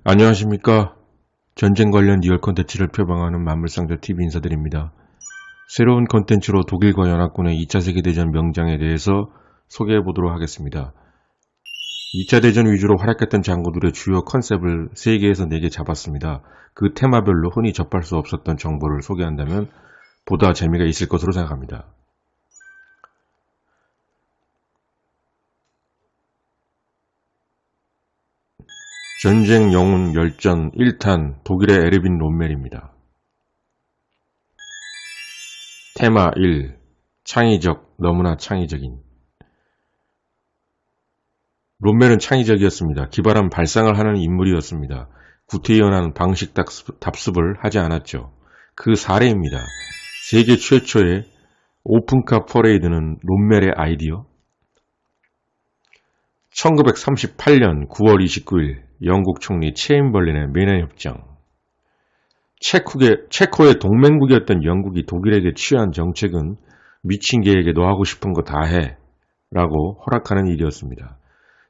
안녕하십니까. 전쟁 관련 리얼 콘텐츠를 표방하는 만물상자TV 인사드립니다. 새로운 콘텐츠로 독일과 연합군의 2차 세계대전 명장에 대해서 소개해보도록 하겠습니다. 2차 대전 위주로 활약했던 장군들의 주요 컨셉을 3개에서 4개 잡았습니다. 그 테마별로 흔히 접할 수 없었던 정보를 소개한다면 보다 재미가 있을 것으로 생각합니다. 전쟁 영웅 열전 1탄 독일의 에르빈 롬멜입니다. 테마 1. 창의적, 너무나 창의적인. 롬멜은 창의적이었습니다. 기발한 발상을 하는 인물이었습니다. 구태의연한 방식 답습을 하지 않았죠. 그 사례입니다. 세계 최초의 오픈카 퍼레이드는 롬멜의 아이디어. 1938년 9월 29일 영국 총리 체인벌린의 메넨협정. 체코의 동맹국이었던 영국이 독일에게 취한 정책은 미친 개에게 너 하고 싶은 거 다 해 라고 허락하는 일이었습니다.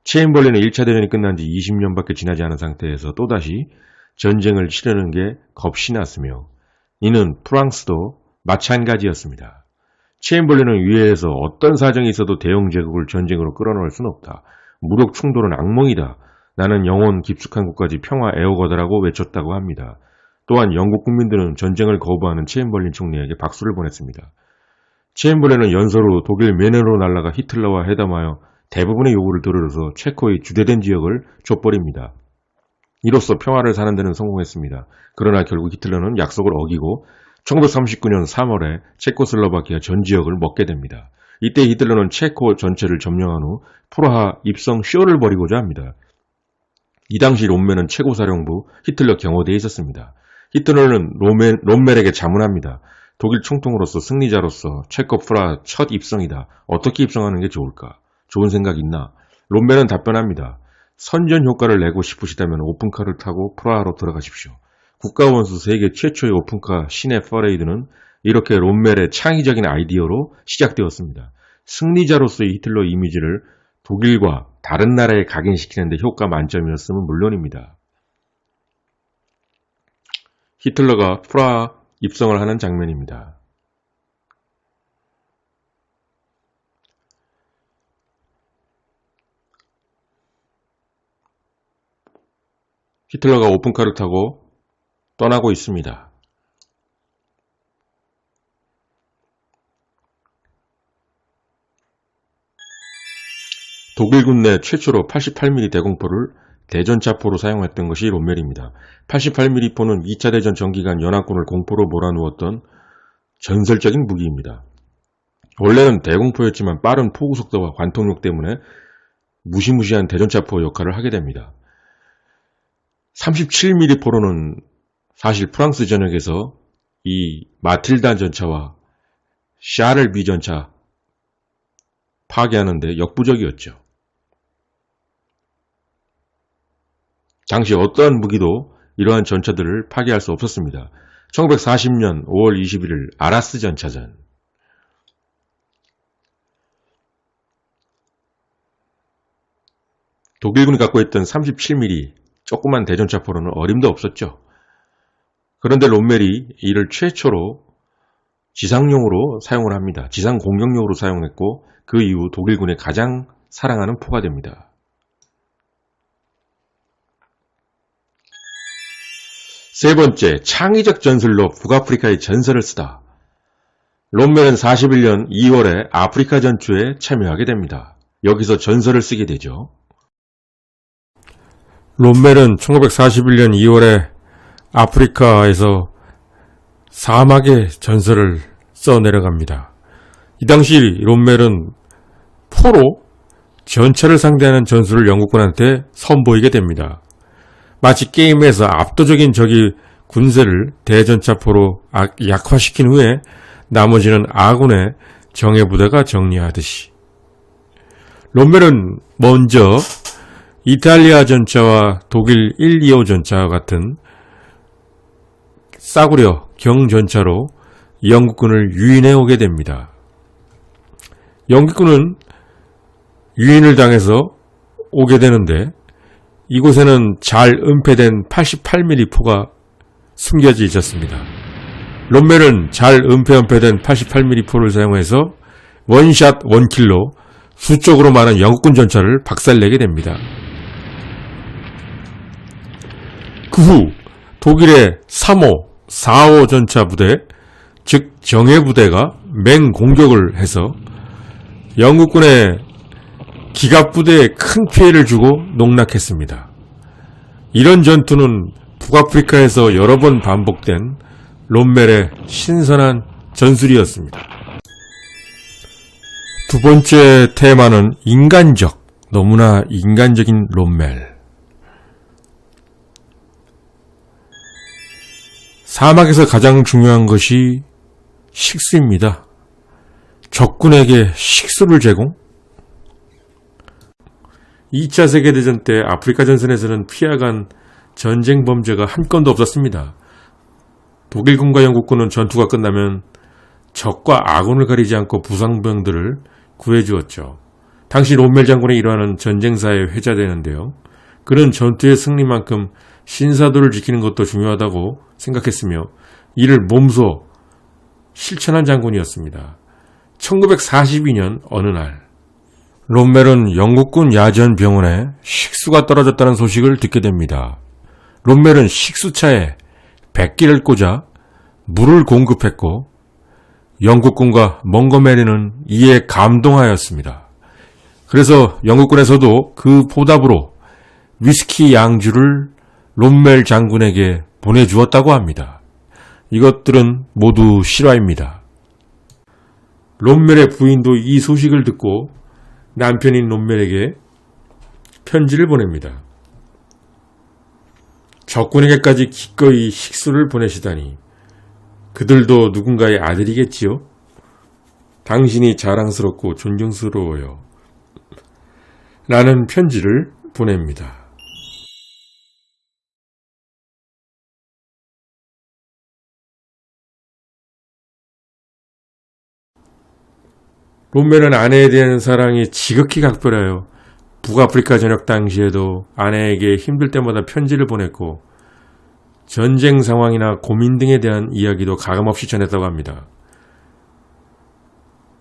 체인벌린은 1차 대전이 끝난 지 20년밖에 지나지 않은 상태에서 또다시 전쟁을 치르는 게 겁이 났으며 이는 프랑스도 마찬가지였습니다. 체인벌린은 위에에서 어떤 사정이 있어도 대영 제국을 전쟁으로 끌어넣을 수는 없다. 무력 충돌은 악몽이다. 나는 영원 깊숙한 곳까지 평화 애호가다라고 외쳤다고 합니다. 또한 영국 국민들은 전쟁을 거부하는 체인벌린 총리에게 박수를 보냈습니다. 체인벌린은 연서로 독일 메넨으로 날아가 히틀러와 회담하여 대부분의 요구를 들어서 체코의 주대된 지역을 줘버립니다. 이로써 평화를 사는 데는 성공했습니다. 그러나 결국 히틀러는 약속을 어기고 1939년 3월에 체코슬로바키아 전 지역을 먹게 됩니다. 이때 히틀러는 체코 전체를 점령한 후 프라하 입성 쇼를 벌이고자 합니다. 이 당시 롬멜은 최고사령부 히틀러 경호대에 있었습니다. 히틀러는 롬멜에게 자문합니다. 독일 총통으로서 승리자로서 체코 프라하 첫 입성이다. 어떻게 입성하는 게 좋을까? 좋은 생각 있나? 롬멜은 답변합니다. 선전 효과를 내고 싶으시다면 오픈카를 타고 프라하로 들어가십시오. 국가원수 세계 최초의 오픈카 시내 퍼레이드는 이렇게 롬멜의 창의적인 아이디어로 시작되었습니다. 승리자로서의 히틀러 이미지를 독일과 다른 나라에 각인시키는 데 효과 만점이었으면 물론입니다. 히틀러가 프라하 입성을 하는 장면입니다. 히틀러가 오픈카를 타고 떠나고 있습니다. 독일군 내 최초로 88mm 대공포를 대전차포로 사용했던 것이 롬멜입니다. 88mm 포는 2차 대전 전기간 연합군을 공포로 몰아누웠던 전설적인 무기입니다. 원래는 대공포였지만 빠른 포구 속도와 관통력 때문에 무시무시한 대전차포 역할을 하게 됩니다. 37mm 포로는 사실 프랑스 전역에서 이 마틸다 전차와 샤를비 전차 파괴하는데 역부족이었죠. 당시 어떠한 무기도 이러한 전차들을 파괴할 수 없었습니다. 1940년 5월 21일 아라스 전차전. 독일군이 갖고 있던 37mm 조그만 대전차포로는 어림도 없었죠. 그런데 롬멜이 이를 최초로 지상용으로 사용을 합니다. 지상 공격용으로 사용했고 그 이후 독일군의 가장 사랑하는 포가 됩니다. 세 번째, 창의적 전술로 북아프리카의 전설을 쓰다. 롬멜은 41년 2월에 아프리카 전투에 참여하게 됩니다. 여기서 전설을 쓰게 되죠. 롬멜은 1941년 2월에 아프리카에서 사막의 전설을 써내려갑니다. 이 당시 롬멜은 포로 전차를 상대하는 전술을 영국군한테 선보이게 됩니다. 마치 게임에서 압도적인 적의 군세를 대전차포로 약화시킨 후에 나머지는 아군의 정예부대가 정리하듯이. 롬멜은 먼저 이탈리아 전차와 독일 125 전차와 같은 싸구려 경전차로 영국군을 유인해 오게 됩니다. 영국군은 유인을 당해서 오게 되는데 이곳에는 잘 은폐된 88mm 포가 숨겨져 있었습니다. 롬멜은 잘 은폐된 88mm 포를 사용해서 원샷 원킬로 수적으로 많은 영국군 전차를 박살내게 됩니다. 그 후 독일의 3호, 4호 전차 부대, 즉 정예부대가 맹공격을 해서 영국군의 기갑부대에 큰 피해를 주고 농락했습니다. 이런 전투는 북아프리카에서 여러 번 반복된 롬멜의 신선한 전술이었습니다. 두 번째 테마는 인간적, 너무나 인간적인 롬멜. 사막에서 가장 중요한 것이 식수입니다. 적군에게 식수를 제공? 2차 세계대전 때 아프리카 전선에서는 피해간 전쟁 범죄가 한 건도 없었습니다. 독일군과 영국군은 전투가 끝나면 적과 아군을 가리지 않고 부상병들을 구해주었죠. 당시 롬멜 장군의 일화는 전쟁사에 회자되는데요. 그는 전투의 승리만큼 신사도를 지키는 것도 중요하다고 생각했으며 이를 몸소 실천한 장군이었습니다. 1942년 어느 날 롬멜은 영국군 야전병원에 식수가 떨어졌다는 소식을 듣게 됩니다. 롬멜은 식수차에 백기를 꽂아 물을 공급했고 영국군과 몽고메리는 이에 감동하였습니다. 그래서 영국군에서도 그 보답으로 위스키 양주를 롬멜 장군에게 보내주었다고 합니다. 이것들은 모두 실화입니다. 롬멜의 부인도 이 소식을 듣고 남편인 롬멜에게 편지를 보냅니다. 적군에게까지 기꺼이 식수를 보내시다니 그들도 누군가의 아들이겠지요? 당신이 자랑스럽고 존경스러워요. 라는 편지를 보냅니다. 롬멜은 아내에 대한 사랑이 지극히 각별하여 북아프리카 전역 당시에도 아내에게 힘들 때마다 편지를 보냈고 전쟁 상황이나 고민 등에 대한 이야기도 가감없이 전했다고 합니다.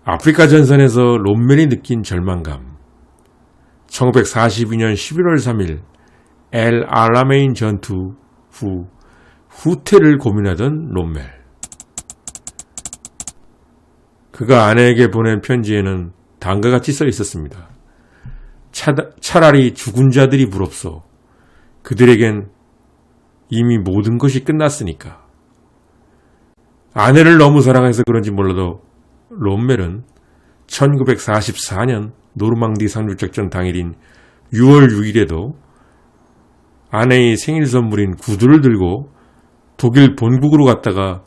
아프리카 전선에서 롬멜이 느낀 절망감. 1942년 11월 3일 엘 알라메인 전투 후 후퇴를 고민하던 롬멜. 그가 아내에게 보낸 편지에는 다음과 같이 써 있었습니다. 차라리 죽은 자들이 부럽소. 그들에겐 이미 모든 것이 끝났으니까. 아내를 너무 사랑해서 그런지 몰라도 롬멜은 1944년 노르망디 상륙작전 당일인 6월 6일에도 아내의 생일 선물인 구두를 들고 독일 본국으로 갔다가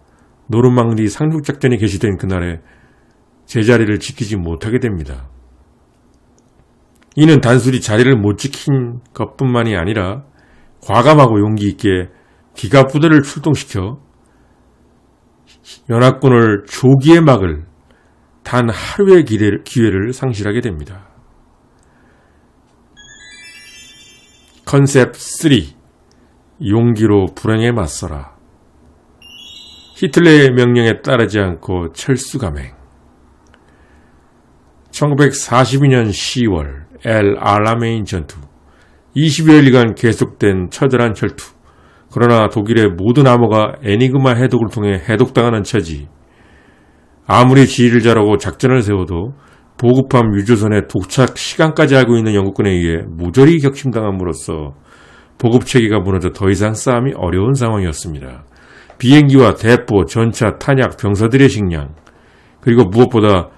노르망디 상륙작전이 개시된 그날에 제자리를 지키지 못하게 됩니다. 이는 단순히 자리를 못 지킨 것뿐만이 아니라 과감하고 용기 있게 기갑부대를 출동시켜 연합군을 조기에 막을 단 하루의 기회를 상실하게 됩니다. 컨셉 3. 용기로 불행에 맞서라. 히틀러의 명령에 따르지 않고 철수감행. 1942년 10월 엘 알라메인 전투. 20여일간 계속된 처절한 전투. 그러나 독일의 모든 암호가 에니그마 해독을 통해 해독당하는 처지. 아무리 지휘를 잘하고 작전을 세워도 보급함 유조선의 도착 시간까지 알고 있는 영국군에 의해 모조리 격침당함으로써 보급체계가 무너져 더 이상 싸움이 어려운 상황이었습니다. 비행기와 대포, 전차, 탄약, 병사들의 식량, 그리고 무엇보다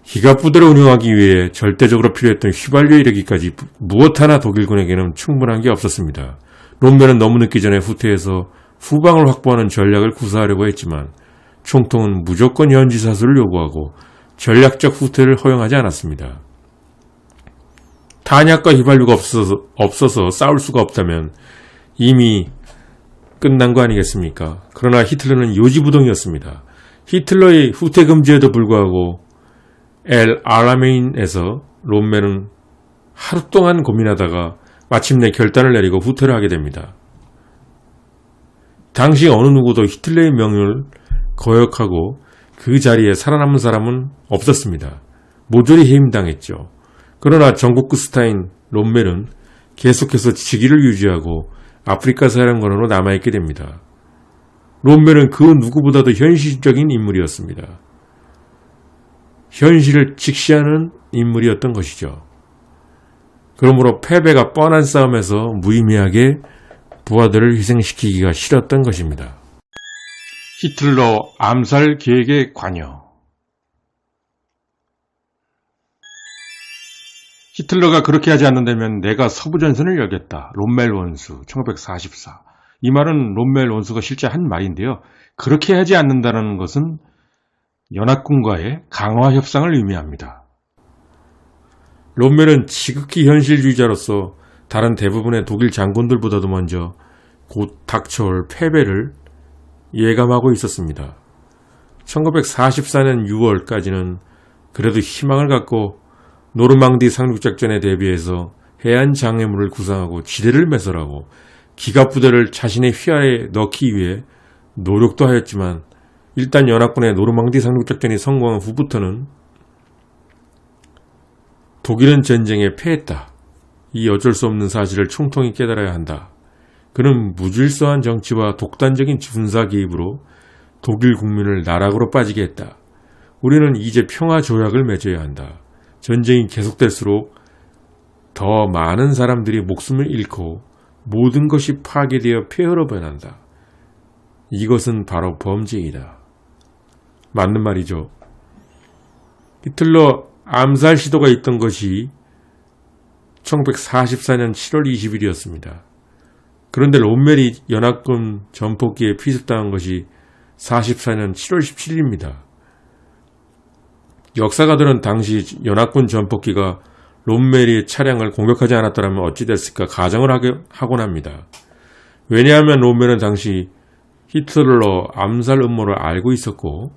기갑부대를 운영하기 위해 절대적으로 필요했던 휘발유 이르기까지 무엇 하나 독일군에게는 충분한 게 없었습니다. 롬멜은 너무 늦기 전에 후퇴해서 후방을 확보하는 전략을 구사하려고 했지만 총통은 무조건 연지사수를 요구하고 전략적 후퇴를 허용하지 않았습니다. 탄약과 휘발유가 없어서 싸울 수가 없다면 이미 끝난 거 아니겠습니까? 그러나 히틀러는 요지부동이었습니다. 히틀러의 후퇴 금지에도 불구하고 엘 알라메인에서 롬멜은 하루 동안 고민하다가 마침내 결단을 내리고 후퇴를 하게 됩니다. 당시 어느 누구도 히틀러의 명령을 거역하고 그 자리에 살아남은 사람은 없었습니다. 모조리 해임당했죠. 그러나 전국구 스타인 롬멜은 계속해서 직위를 유지하고 아프리카 사령관으로 남아있게 됩니다. 롬멜은 그 누구보다도 현실적인 인물이었습니다. 현실을 직시하는 인물이었던 것이죠. 그러므로 패배가 뻔한 싸움에서 무의미하게 부하들을 희생시키기가 싫었던 것입니다. 히틀러 암살 계획에 관여. 히틀러가 그렇게 하지 않는다면 내가 서부전선을 열겠다. 롬멜 원수 1944. 이 말은 롬멜 원수가 실제 한 말인데요. 그렇게 하지 않는다는 것은 연합군과의 강화 협상을 의미합니다. 롬멜은 지극히 현실주의자로서 다른 대부분의 독일 장군들보다도 먼저 곧 닥쳐올 패배를 예감하고 있었습니다. 1944년 6월까지는 그래도 희망을 갖고 노르망디 상륙작전에 대비해서 해안 장애물을 구상하고 지대를 매설하고 기갑부대를 자신의 휘하에 넣기 위해 노력도 하였지만 일단 연합군의 노르망디 상륙작전이 성공한 후부터는 독일은 전쟁에 패했다. 이 어쩔 수 없는 사실을 총통이 깨달아야 한다. 그는 무질서한 정치와 독단적인 군사 개입으로 독일 국민을 나락으로 빠지게 했다. 우리는 이제 평화 조약을 맺어야 한다. 전쟁이 계속될수록 더 많은 사람들이 목숨을 잃고 모든 것이 파괴되어 폐허로 변한다. 이것은 바로 범죄이다. 맞는 말이죠. 히틀러 암살 시도가 있던 것이 1944년 7월 20일이었습니다. 그런데 롬멜이 연합군 전폭기에 피습당한 것이 44년 7월 17일입니다. 역사가들은 당시 연합군 전폭기가 롬멜의 차량을 공격하지 않았더라면 어찌 됐을까 가정을 하곤 합니다. 왜냐하면 롬멜은 당시 히틀러 암살 음모를 알고 있었고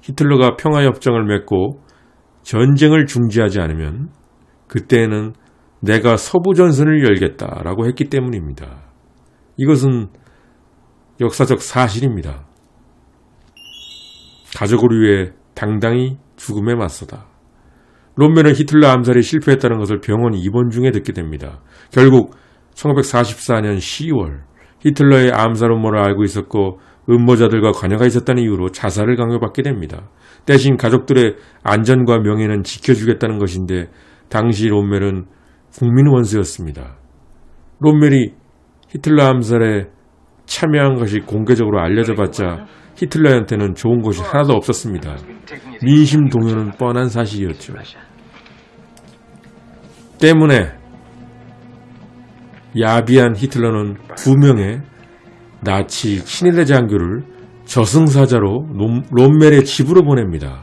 히틀러가 평화협정을 맺고 전쟁을 중지하지 않으면 그때는 내가 서부전선을 열겠다라고 했기 때문입니다. 이것은 역사적 사실입니다. 가족을 위해 당당히 죽음에 맞서다. 롬멜은 히틀러 암살이 실패했다는 것을 병원 입원 중에 듣게 됩니다. 결국 1944년 10월 히틀러의 암살 음모를 알고 있었고 음모자들과 관여가 있었다는 이유로 자살을 강요받게 됩니다. 대신 가족들의 안전과 명예는 지켜주겠다는 것인데 당시 롬멜은 국민 원수였습니다. 롬멜이 히틀러 암살에 참여한 것이 공개적으로 알려져봤자 히틀러한테는 좋은 것이 하나도 없었습니다. 민심 동요는 뻔한 사실이었죠. 때문에 야비한 히틀러는 2명의 나치 친위대 장교를 저승사자로 롬멜의 집으로 보냅니다.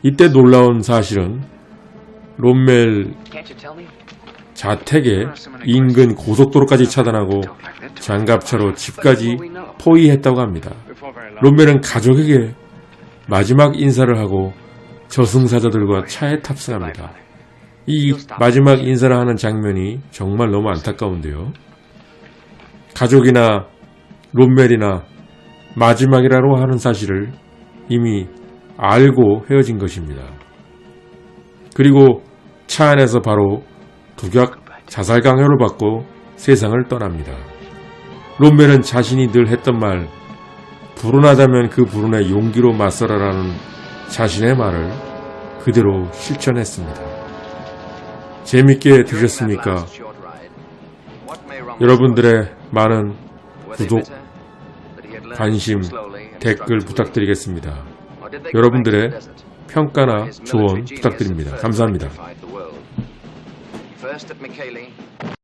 이때 놀라운 사실은 롬멜 자택에 인근 고속도로까지 차단하고 장갑차로 집까지 포위했다고 합니다. 롬멜은 가족에게 마지막 인사를 하고 저승사자들과 차에 탑승합니다. 이 마지막 인사를 하는 장면이 정말 너무 안타까운데요. 가족이나 롬멜이나 마지막이라고 하는 사실을 이미 알고 헤어진 것입니다. 그리고 차 안에서 바로 독약 자살 강요를 받고 세상을 떠납니다. 롬멜은 자신이 늘 했던 말, 불운하다면 그 불운에 용기로 맞서라라는 자신의 말을 그대로 실천했습니다. 재밌게 드셨습니까? 여러분들의 많은 구독, 관심, 댓글 부탁드리겠습니다. 여러분들의 평가나 조언 부탁드립니다. 감사합니다.